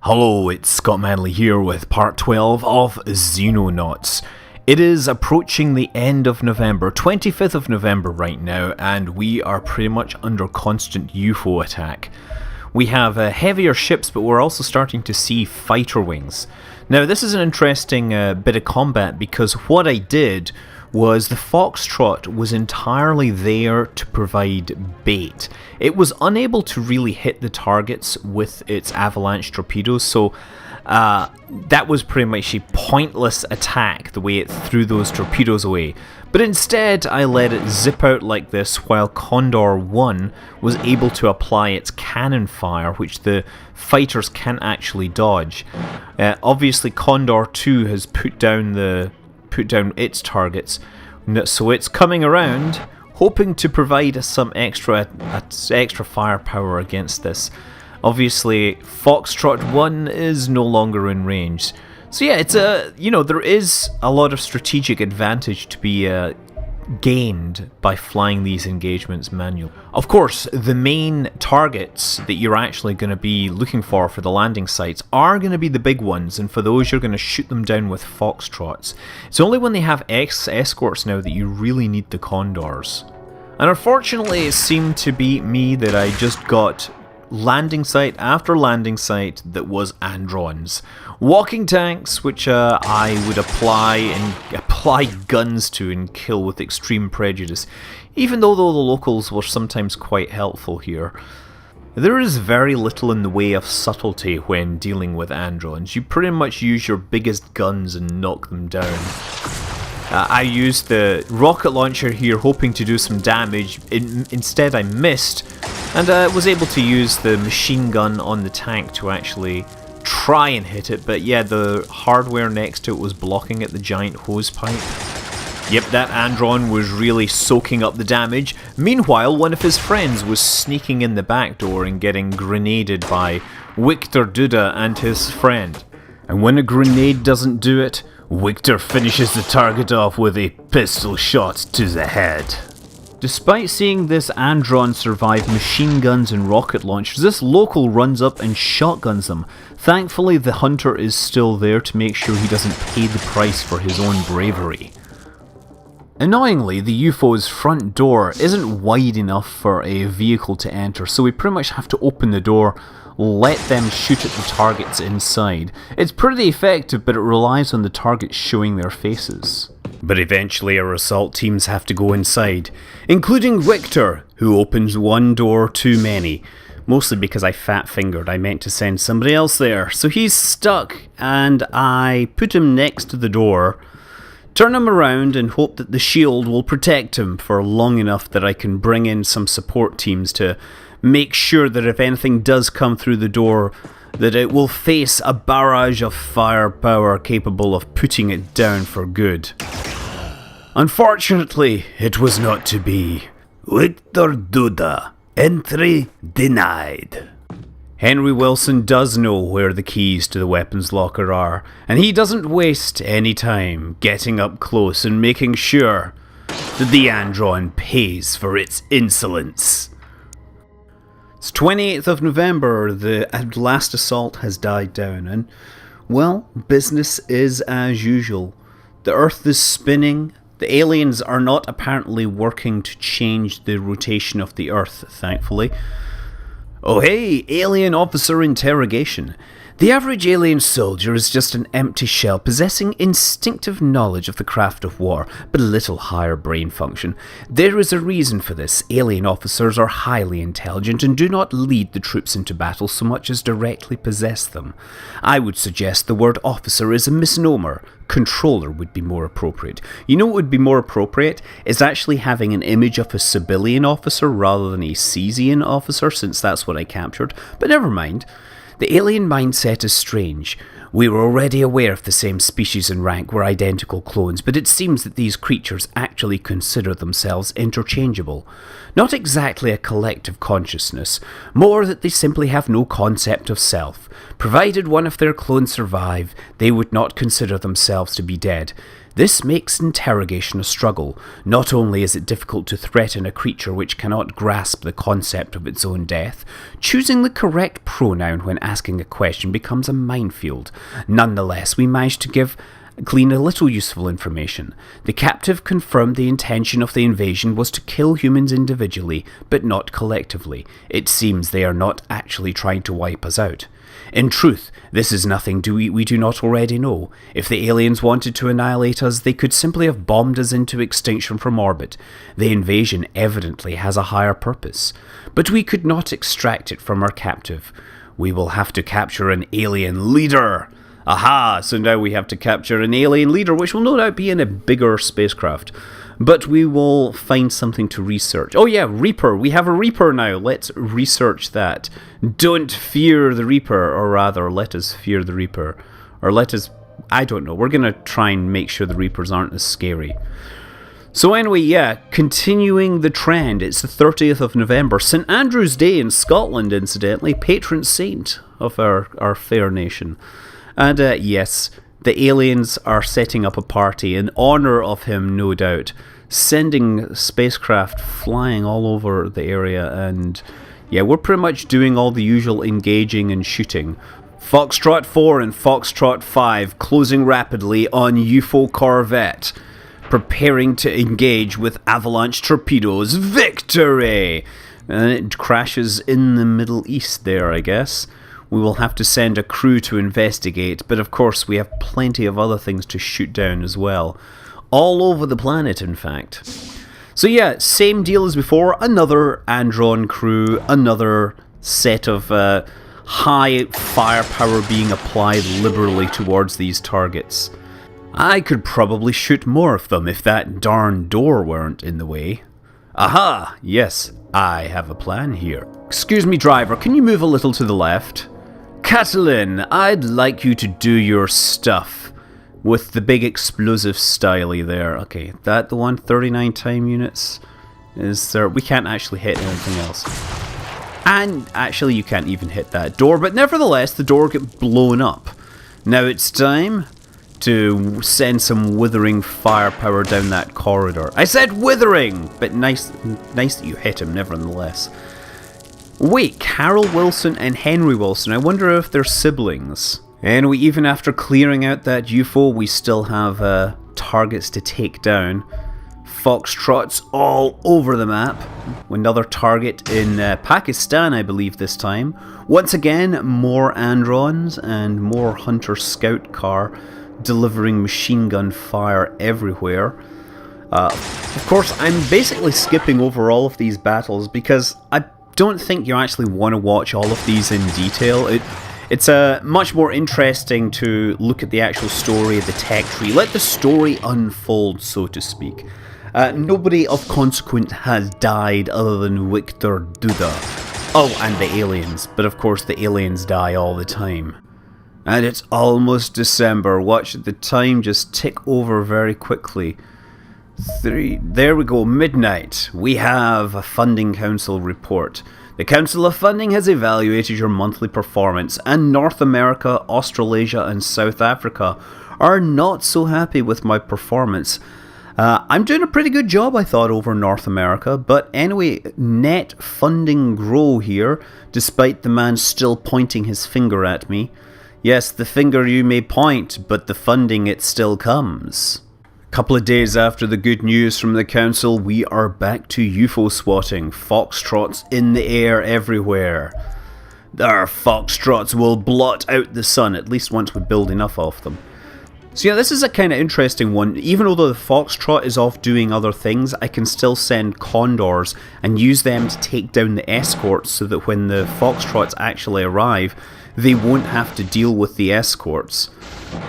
Hello, it's Scott Manley here with part 12 of Xenonauts. It is approaching the end of November, 25th of November right now, and we are pretty much under constant UFO attack. We have heavier ships, but we're also starting to see fighter wings. Now this is an interesting bit of combat because what I did was the Foxtrot was entirely there to provide bait. It was unable to really hit the targets with its avalanche torpedoes, so that was pretty much a pointless attack, the way it threw those torpedoes away. But instead, I let it zip out like this while Condor 1 was able to apply its cannon fire, which the fighters can't actually dodge. Obviously, Condor 2 has put down its targets, so it's coming around, hoping to provide some extra firepower against this. Obviously, Foxtrot 1 is no longer in range. So yeah, it's there is a lot of strategic advantage to be gained by flying these engagements manually. Of course, the main targets that you're actually going to be looking for the landing sites are going to be the big ones, and for those you're going to shoot them down with Foxtrots. It's only when they have escorts now that you really need the Condors. And unfortunately, it seemed to be me that I just got landing site after landing site that was Androns. Walking tanks, which I would apply guns to and kill with extreme prejudice, even though the locals were sometimes quite helpful here. There is very little in the way of subtlety when dealing with Androns. You pretty much use your biggest guns and knock them down. I used the rocket launcher here hoping to do some damage. Instead I missed, and was able to use the machine gun on the tank to actually try and hit it, but yeah, the hardware next to it was blocking it, the giant hose pipe. Yep, that Andron was really soaking up the damage. Meanwhile, one of his friends was sneaking in the back door and getting grenaded by Victor Duda and his friend. And when a grenade doesn't do it, Victor finishes the target off with a pistol shot to the head. Despite seeing this Andron survive machine guns and rocket launchers, this local runs up and shotguns them. Thankfully, the hunter is still there to make sure he doesn't pay the price for his own bravery. Annoyingly, the UFO's front door isn't wide enough for a vehicle to enter, so we pretty much have to open the door, let them shoot at the targets inside. It's pretty effective, but it relies on the targets showing their faces. But eventually our assault teams have to go inside, including Victor, who opens one door too many. Mostly because I fat-fingered, I meant to send somebody else there. So he's stuck, and I put him next to the door, turn him around and hope that the shield will protect him for long enough that I can bring in some support teams to make sure that if anything does come through the door, that it will face a barrage of firepower capable of putting it down for good. Unfortunately, it was not to be. Victor Duda, entry denied. Henry Wilson does know where the keys to the weapons locker are, and he doesn't waste any time getting up close and making sure that the Andron pays for its insolence. It's 28th of November, the last assault has died down, and, well, business is as usual. The Earth is spinning. The aliens are not apparently working to change the rotation of the Earth, thankfully. Oh hey, alien officer interrogation. The average alien soldier is just an empty shell possessing instinctive knowledge of the craft of war, but little higher brain function. There is a reason for this. Alien officers are highly intelligent and do not lead the troops into battle so much as directly possess them. I would suggest the word officer is a misnomer. Controller would be more appropriate. You know what would be more appropriate? Is actually having an image of a civilian officer rather than a Cesian officer, since that's what I captured. But never mind. The alien mindset is strange. We were already aware of the same species and rank were identical clones, but it seems that these creatures actually consider themselves interchangeable. Not exactly a collective consciousness, more that they simply have no concept of self. Provided one of their clones survive, they would not consider themselves to be dead. This makes interrogation a struggle. Not only is it difficult to threaten a creature which cannot grasp the concept of its own death, choosing the correct pronoun when asking a question becomes a minefield. Nonetheless, we managed to glean a little useful information. The captive confirmed the intention of the invasion was to kill humans individually, but not collectively. It seems they are not actually trying to wipe us out. In truth, this is nothing we do not already know. If the aliens wanted to annihilate us, they could simply have bombed us into extinction from orbit. The invasion evidently has a higher purpose. But we could not extract it from our captive. We will have to capture an alien leader. Aha! So now we have to capture an alien leader, which will no doubt be in a bigger spacecraft. But we will find something to research. Oh yeah, Reaper. We have a Reaper now. Let's research that. Don't fear the Reaper, or rather, let us fear the Reaper. Or let us... I don't know. We're going to try and make sure the Reapers aren't as scary. So anyway, yeah, continuing the trend. It's the 30th of November. St. Andrew's Day in Scotland, incidentally. Patron saint of our fair nation. And yes, the aliens are setting up a party in honour of him, no doubt, sending spacecraft flying all over the area, and yeah, we're pretty much doing all the usual engaging and shooting. Foxtrot 4 and Foxtrot 5 closing rapidly on UFO corvette, preparing to engage with avalanche torpedoes. Victory! And it crashes in the Middle East there, I guess. We will have to send a crew to investigate, but of course we have plenty of other things to shoot down as well. All over the planet, in fact. So yeah, same deal as before. Another Andron crew, another set of high firepower being applied liberally towards these targets. I could probably shoot more of them if that darn door weren't in the way. Aha! Yes, I have a plan here. Excuse me, driver, can you move a little to the left? Catalin, I'd like you to do your stuff. With the big explosive styly there. Okay, that the one, 39 time units? Is there... We can't actually hit anything else. And actually you can't even hit that door, but nevertheless the door get blown up. Now it's time to send some withering firepower down that corridor. I said withering! But nice that you hit him nevertheless. Wait, Carol Wilson and Henry Wilson, I wonder if they're siblings. Anyway, even after clearing out that UFO, we still have targets to take down. Foxtrots all over the map. Another target in Pakistan, I believe this time. Once again, more Androns and more Hunter Scout car delivering machine gun fire everywhere. Of course, I'm basically skipping over all of these battles because I don't think you actually want to watch all of these in detail. It's much more interesting to look at the actual story of the tech tree. Let the story unfold, so to speak. Nobody of consequence has died other than Victor Duda. Oh, and the aliens. But of course the aliens die all the time. And it's almost December. Watch the time just tick over very quickly. There we go, midnight. We have a Funding Council report. The Council of Funding has evaluated your monthly performance, and North America, Australasia, and South Africa are not so happy with my performance. I'm doing a pretty good job, I thought, over North America, but anyway, net funding grow here, despite the man still pointing his finger at me. Yes, the finger you may point, but the funding it still comes. Couple of days after the good news from the council, we are back to UFO swatting. Foxtrots in the air everywhere. Our foxtrots will blot out the sun, at least once we build enough of them. So yeah, this is a kind of interesting one. Even though the foxtrot is off doing other things, I can still send condors and use them to take down the escorts so that when the foxtrots actually arrive, they won't have to deal with the escorts.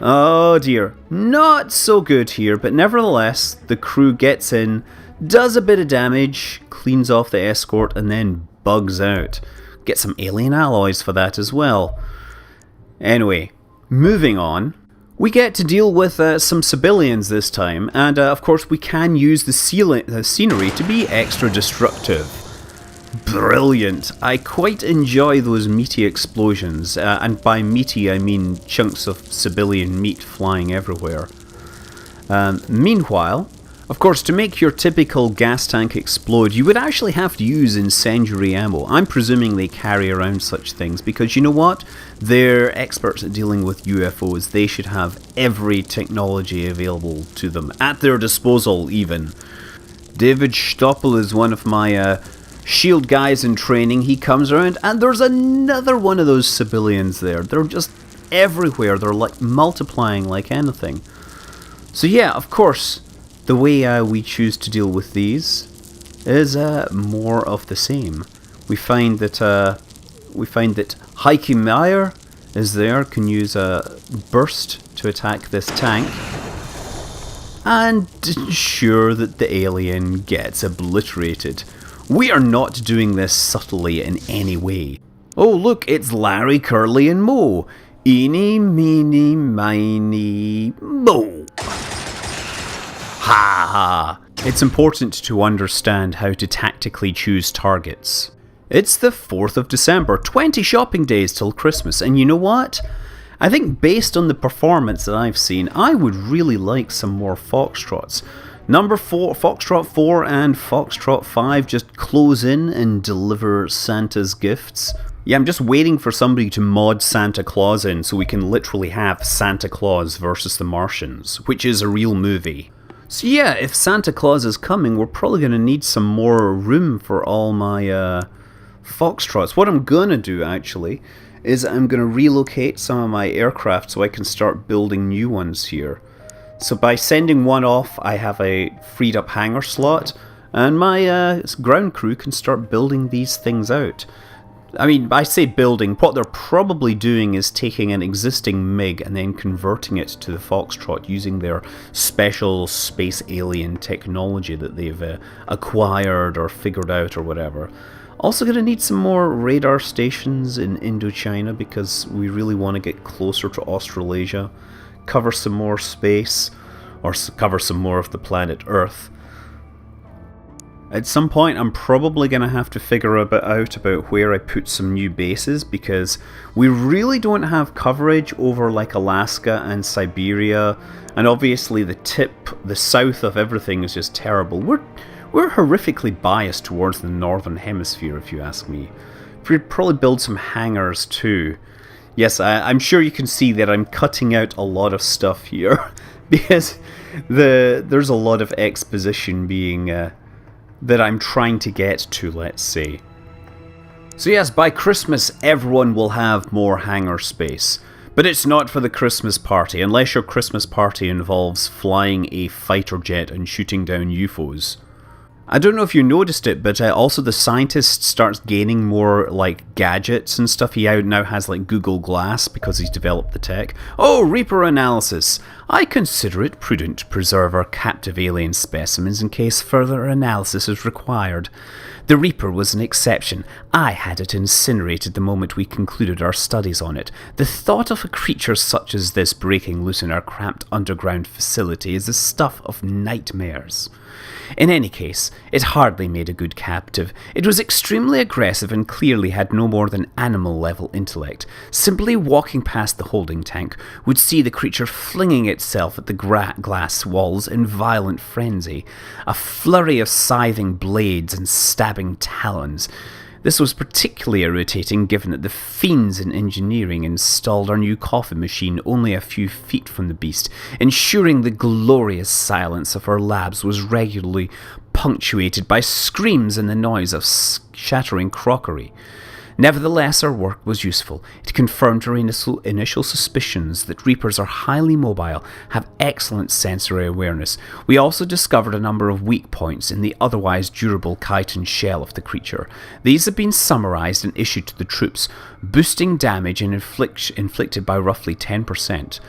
Oh dear, not so good here, but nevertheless, the crew gets in, does a bit of damage, cleans off the escort, and then bugs out. Get some alien alloys for that as well. Anyway, moving on, we get to deal with some civilians this time, and of course we can use the scenery to be extra destructive. Brilliant. I quite enjoy those meaty explosions, and by meaty I mean chunks of civilian meat flying everywhere. Meanwhile, of course, to make your typical gas tank explode, you would actually have to use incendiary ammo. I'm presuming they carry around such things because, you know what? They're experts at dealing with UFOs. They should have every technology available to them, at their disposal even. David Stoppel is one of my shield guys in training. He comes around and there's another one of those civilians there. They're just everywhere. They're like multiplying like anything. So yeah, of course, the way we choose to deal with these is more of the same. We find that Heike Meyer is there, can use a burst to attack this tank and ensure that the alien gets obliterated. We are not doing this subtly in any way. Oh look, it's Larry, Curly and Moe. Eeny, meeny, miny, mo. Ha ha! It's important to understand how to tactically choose targets. It's the 4th of December, 20 shopping days till Christmas, and you know what? I think based on the performance that I've seen, I would really like some more Foxtrots. Number 4, Foxtrot 4 and Foxtrot 5 just close in and deliver Santa's gifts. Yeah, I'm just waiting for somebody to mod Santa Claus in so we can literally have Santa Claus versus the Martians, which is a real movie. So yeah, if Santa Claus is coming, we're probably going to need some more room for all my Foxtrots. What I'm going to do, actually, is I'm going to relocate some of my aircraft so I can start building new ones here. So by sending one off, I have a freed up hangar slot, and my ground crew can start building these things out. I mean, I say building, what they're probably doing is taking an existing MiG and then converting it to the Foxtrot using their special space alien technology that they've acquired or figured out or whatever. Also going to need some more radar stations in Indochina because we really want to get closer to Australasia, cover some more space, or cover some more of the planet Earth. At some point I'm probably going to have to figure out about where I put some new bases because we really don't have coverage over like Alaska and Siberia, and obviously the south of everything is just terrible. We're horrifically biased towards the northern hemisphere if you ask me. We'd probably build some hangars too. Yes, I'm sure you can see that I'm cutting out a lot of stuff here because there's a lot of exposition being that I'm trying to get to, let's say. So yes, by Christmas everyone will have more hangar space. But it's not for the Christmas party, unless your Christmas party involves flying a fighter jet and shooting down UFOs. I don't know if you noticed it, but also the scientist starts gaining more like gadgets and stuff. He now has like Google Glass because he's developed the tech. Oh, Reaper analysis. I consider it prudent to preserve our captive alien specimens in case further analysis is required. The Reaper was an exception. I had it incinerated the moment we concluded our studies on it. The thought of a creature such as this breaking loose in our cramped underground facility is the stuff of nightmares. In any case, it hardly made a good captive. It was extremely aggressive and clearly had no more than animal-level intellect. Simply walking past the holding tank would see the creature flinging itself at the glass walls in violent frenzy, a flurry of scything blades and stabbing talons. This was particularly irritating given that the fiends in engineering installed our new coffee machine only a few feet from the beast, ensuring the glorious silence of our labs was regularly punctuated by screams and the noise of shattering crockery. Nevertheless, our work was useful. It confirmed our initial suspicions that Reapers are highly mobile, have excellent sensory awareness. We also discovered a number of weak points in the otherwise durable chitin shell of the creature. These have been summarized and issued to the troops, boosting damage and inflicted by roughly 10%.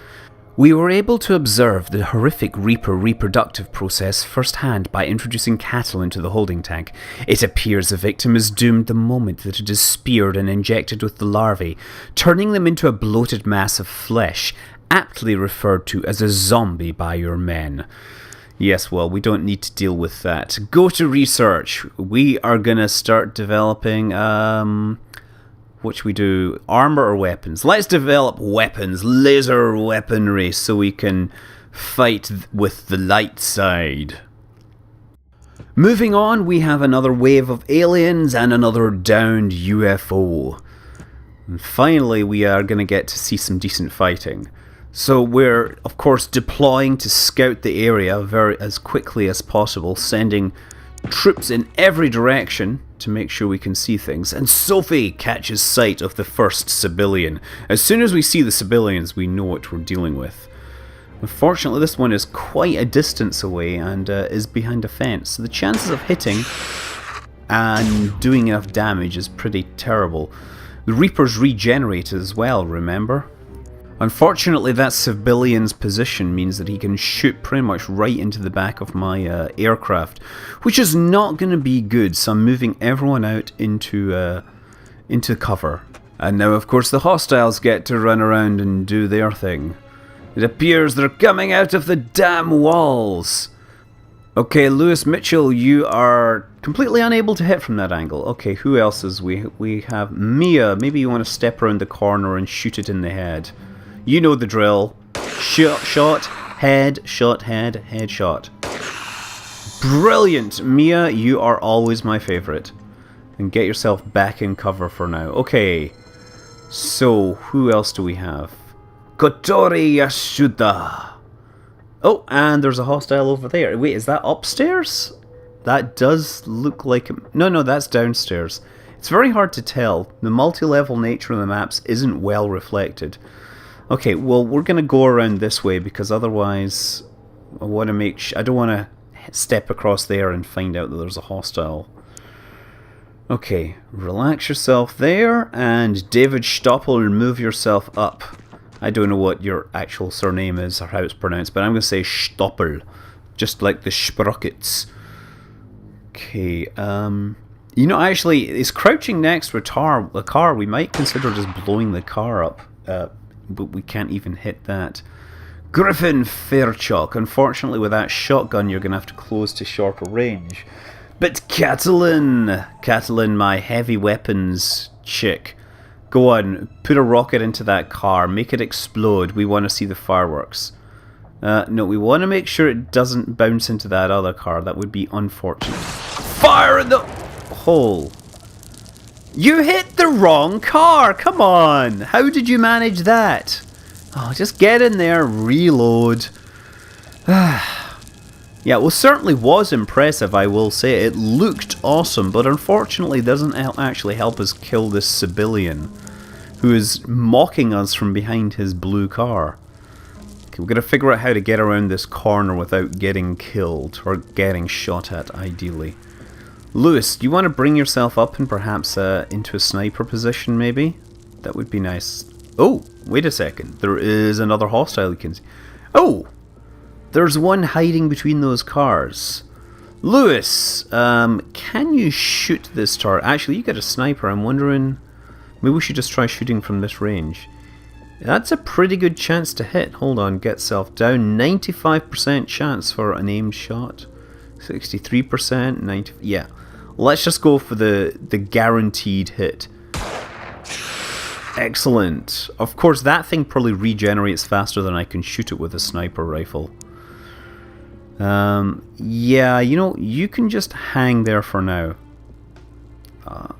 We were able to observe the horrific Reaper reproductive process firsthand by introducing cattle into the holding tank. It appears the victim is doomed the moment that it is speared and injected with the larvae, turning them into a bloated mass of flesh, aptly referred to as a zombie by your men. Yes, well, we don't need to deal with that. Go to research. We are going to start developing, what should we do? Armor or weapons? Let's develop weapons, laser weaponry, so we can fight with the light side. Moving on, we have another wave of aliens and another downed UFO. And finally, we are going to get to see some decent fighting. So we're, of course, deploying to scout the area as quickly as possible, sending troops in every direction to make sure we can see things. And Sophie catches sight of the first civilian. As soon as we see the civilians, we know what we're dealing with. Unfortunately, this one is quite a distance away and is behind a fence. So the chances of hitting and doing enough damage is pretty terrible. The Reapers regenerate as well, remember? Unfortunately, that civilian's position means that he can shoot pretty much right into the back of my aircraft, which is not going to be good, so I'm moving everyone out into cover. And now, of course, the hostiles get to run around and do their thing. It appears they're coming out of the damn walls! Okay, Lewis Mitchell, you are completely unable to hit from that angle. Okay, who else is we have Mia. Maybe you want to step around the corner and shoot it in the head. You know the drill. Shot, head, headshot. Brilliant! Mia, you are always my favourite. And get yourself back in cover for now. Okay, so who else do we have? Kotori Yasuda. Oh, and there's a hostile over there. Wait, is that upstairs? That does look like... No, that's downstairs. It's very hard to tell. The multi-level nature of the maps isn't well reflected. Okay, well, we're going to go around this way because otherwise I want to make I don't want to step across there and find out that there's a hostile. Okay, relax yourself there, and David Stoppel, move yourself up. I don't know what your actual surname is or how it's pronounced, but I'm going to say Stoppel, just like the sprockets. Okay, you know, actually, is crouching next to a car, we might consider just blowing the car up, but we can't even hit that. Griffin Fairchalk, unfortunately with that shotgun you're going to have to close to shorter range. But Catalin, my heavy weapons chick, go on, put a rocket into that car, make it explode, we want to see the fireworks. No, we want to make sure it doesn't bounce into that other car, that would be unfortunate. Fire in the hole! You hit the wrong car, come on! How did you manage that? Oh, just get in there, reload. Yeah, well, certainly was impressive, I will say. It looked awesome, but unfortunately doesn't actually help us kill this civilian who is mocking us from behind his blue car. Okay, we've got to figure out how to get around this corner without getting killed, or getting shot at, ideally. Lewis, do you want to bring yourself up and perhaps into a sniper position, maybe? That would be nice. Oh, wait a second. There is another hostile you can see. Oh! There's one hiding between those cars. Lewis, can you shoot this turret? Actually, you got a sniper. I'm wondering... Maybe we should just try shooting from this range. That's a pretty good chance to hit. Hold on, get self down. 95% chance for an aimed shot. 63%, 90... Yeah. Let's just go for the guaranteed hit. Excellent. Of course, that thing probably regenerates faster than I can shoot it with a sniper rifle. Yeah, you know, you can just hang there for now.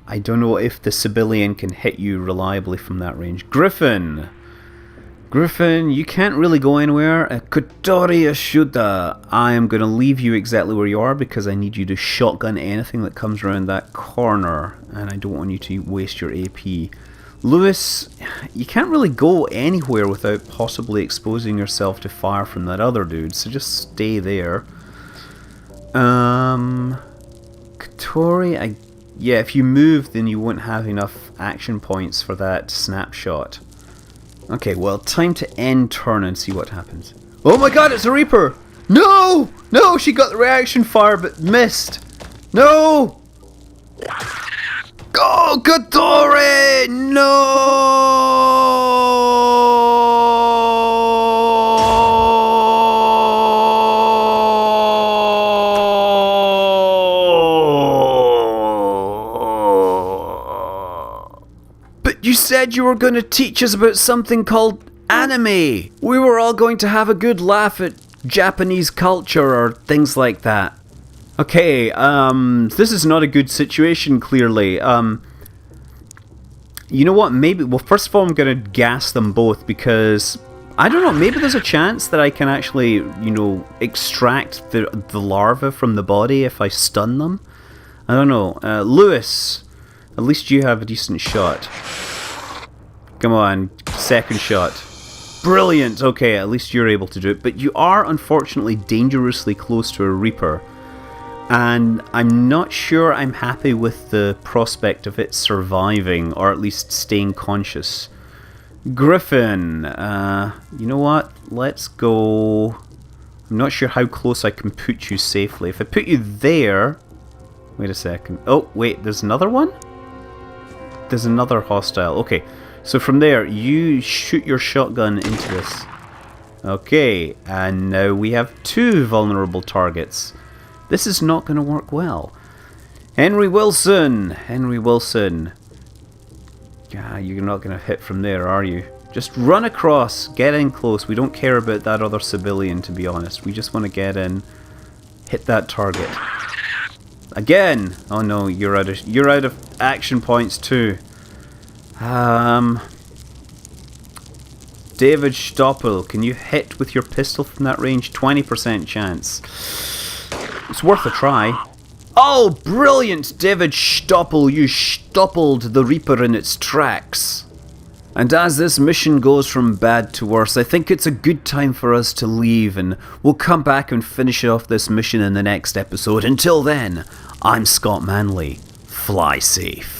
I don't know if the civilian can hit you reliably from that range. Griffin, you can't really go anywhere. Kotori Ashuda, I am going to leave you exactly where you are because I need you to shotgun anything that comes around that corner, and I don't want you to waste your AP. Lewis, you can't really go anywhere without possibly exposing yourself to fire from that other dude, so just stay there. Kotori, yeah, if you move then you won't have enough action points for that snapshot. Okay, well, time to end turn and see what happens. Oh my god, it's a Reaper! No! No, she got the reaction fire but missed! No! Go, Kotori! No! But you said you were going to teach us about something called anime. We were all going to have a good laugh at Japanese culture or things like that. Okay, this is not a good situation, clearly. You know what, maybe... Well, first of all, I'm going to gas them both because... I don't know, maybe there's a chance that I can actually, you know, extract the larva from the body if I stun them. I don't know. Lewis, at least you have a decent shot. Come on, second shot. Brilliant! Okay, at least you're able to do it. But you are, unfortunately, dangerously close to a Reaper. And I'm not sure I'm happy with the prospect of it surviving, or at least staying conscious. Griffin, you know what? Let's go... I'm not sure how close I can put you safely. If I put you there... Wait a second. Oh, wait, there's another one? There's another hostile. Okay, so from there, you shoot your shotgun into this. Okay, and now we have 2 vulnerable targets. This is not going to work well. Henry Wilson! Henry Wilson. Yeah, you're not going to hit from there, are you? Just run across, get in close. We don't care about that other civilian, to be honest. We just want to get in, hit that target. Again! Oh no, you're out of action points too. David Stoppel, can you hit with your pistol from that range? 20% chance. It's worth a try. Oh, brilliant, David Stoppel! You stoppled the Reaper in its tracks. And as this mission goes from bad to worse, I think it's a good time for us to leave, and we'll come back and finish off this mission in the next episode. Until then, I'm Scott Manley. Fly safe.